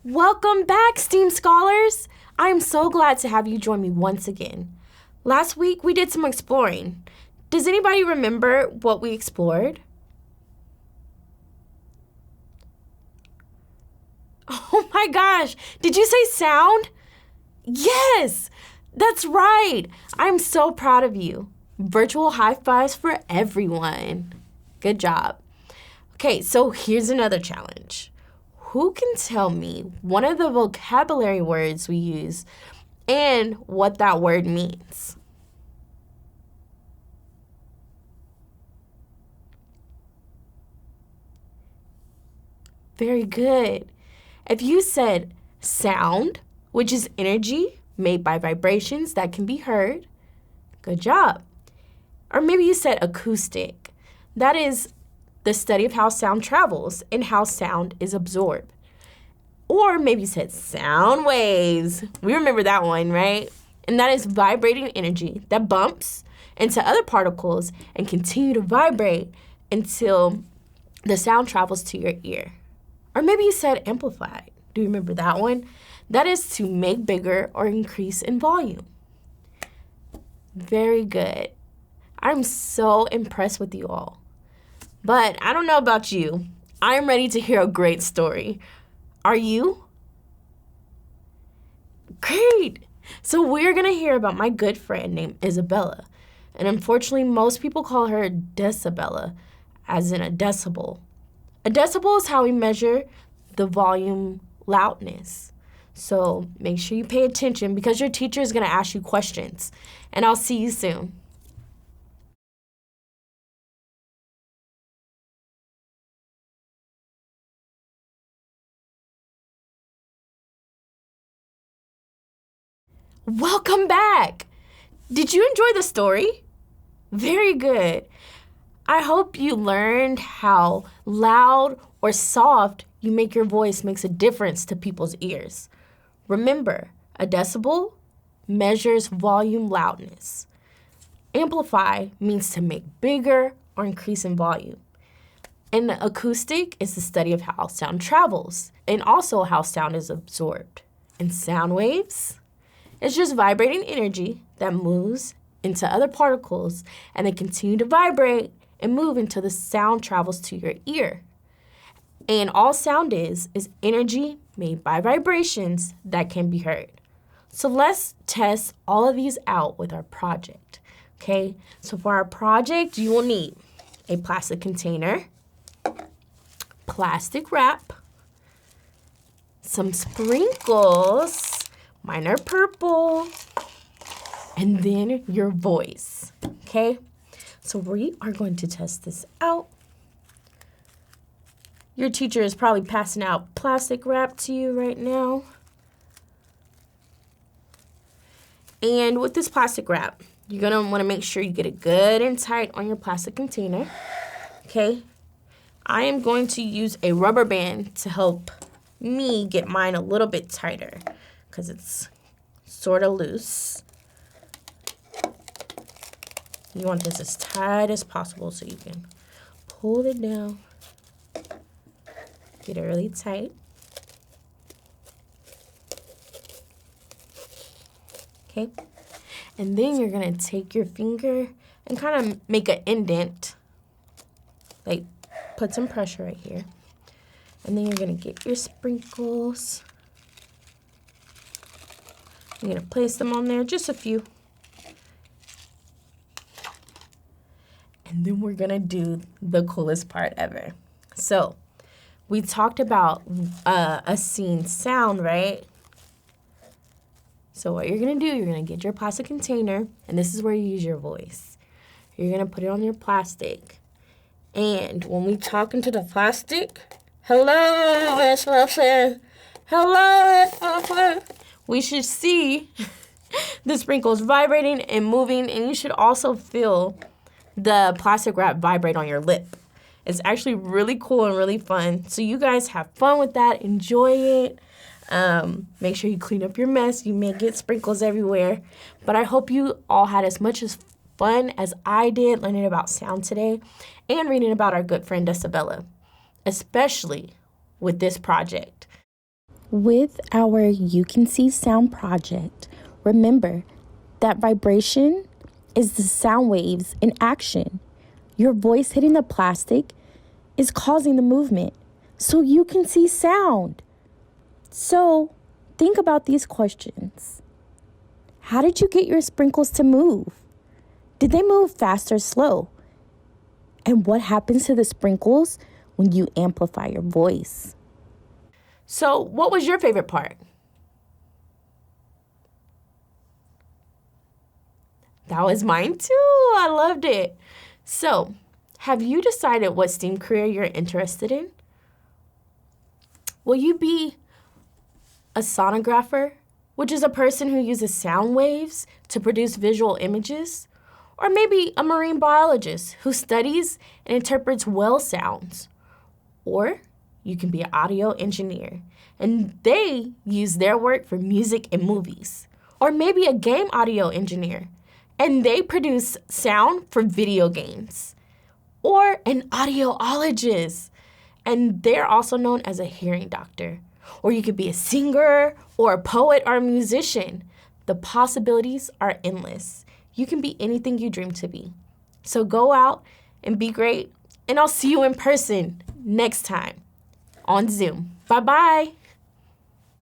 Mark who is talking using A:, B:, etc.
A: Welcome back, STEAM scholars! I am so glad to have you join me once again. Last week, we did some exploring. Does anybody remember what we explored? Oh my gosh, did you say sound? Yes, that's right. I'm so proud of you. Virtual high fives for everyone. Good job. Okay, so here's another challenge. Who can tell me one of the vocabulary words we use and what that word means? Very good. If you said sound, which is energy made by vibrations that can be heard, good job. Or maybe you said acoustic. That is the study of how sound travels and how sound is absorbed. Or maybe you said sound waves. We remember that one, right? And that is vibrating energy that bumps into other particles and continue to vibrate until the sound travels to your ear. Or maybe you said amplified. Do you remember that one? That is to make bigger or increase in volume. Very good. I'm so impressed with you all. But I don't know about you. I'm ready to hear a great story. Are you? Great! So we're going to hear about my good friend named Isabella. And unfortunately, most people call her Decibella, as in a decibel. A decibel is how we measure the volume loudness. So make sure you pay attention because your teacher is going to ask you questions. And I'll see you soon. Welcome back! Did you enjoy the story? Very good. I hope you learned how loud or soft you make your voice makes a difference to people's ears. Remember, a decibel measures volume loudness. Amplify means to make bigger or increase in volume. And the acoustic is the study of how sound travels and also how sound is absorbed. And sound waves? It's just vibrating energy that moves into other particles and they continue to vibrate and move until the sound travels to your ear. And all sound is energy made by vibrations that can be heard. So let's test all of these out with our project, okay? So for our project, you will need a plastic container, plastic wrap, some sprinkles, mine are purple, and then your voice, okay? So we are going to test this out. Your teacher is probably passing out plastic wrap to you right now. And with this plastic wrap, you're gonna wanna make sure you get it good and tight on your plastic container, okay? I am going to use a rubber band to help me get mine a little bit tighter because it's sort of loose. You want this as tight as possible so you can pull it down. Get it really tight. Okay. And then you're going to take your finger and kind of make an indent. Like, put some pressure right here. And then you're going to get your sprinkles. You're going to place them on there, just a few. And then we're going to do the coolest part ever. So, we talked about a scene sound, right? So what you're going to do, you're going to get your plastic container, and this is where you use your voice. You're going to put it on your plastic. And when we talk into the plastic, hello, Miss Wilson. Hello, Miss Wilson. We should see the sprinkles vibrating and moving, and you should also feel the plastic wrap vibrate on your lip. It's actually really cool and really fun. So you guys have fun with that. Enjoy it. Make sure you clean up your mess. You may get sprinkles everywhere. But I hope you all had as much as fun as I did learning about sound today and reading about our good friend Decibella, especially with this project.
B: With our You Can See Sound project, remember that vibration is the sound waves in action. Your voice hitting the plastic is causing the movement, so you can see sound. So think about these questions. How did you get your sprinkles to move? Did they move fast or slow? And what happens to the sprinkles when you amplify your voice?
A: So, what was your favorite part? That was mine too. I loved it. So, have you decided what STEAM career you're interested in? Will you be a sonographer, which is a person who uses sound waves to produce visual images? Or maybe a marine biologist who studies and interprets whale sounds? Or you can be an audio engineer, and they use their work for music and movies. Or maybe a game audio engineer, and they produce sound for video games. Or an audiologist, and they're also known as a hearing doctor. Or you could be a singer or a poet or a musician. The possibilities are endless. You can be anything you dream to be. So go out and be great, and I'll see you in person next time on Zoom. Bye-bye.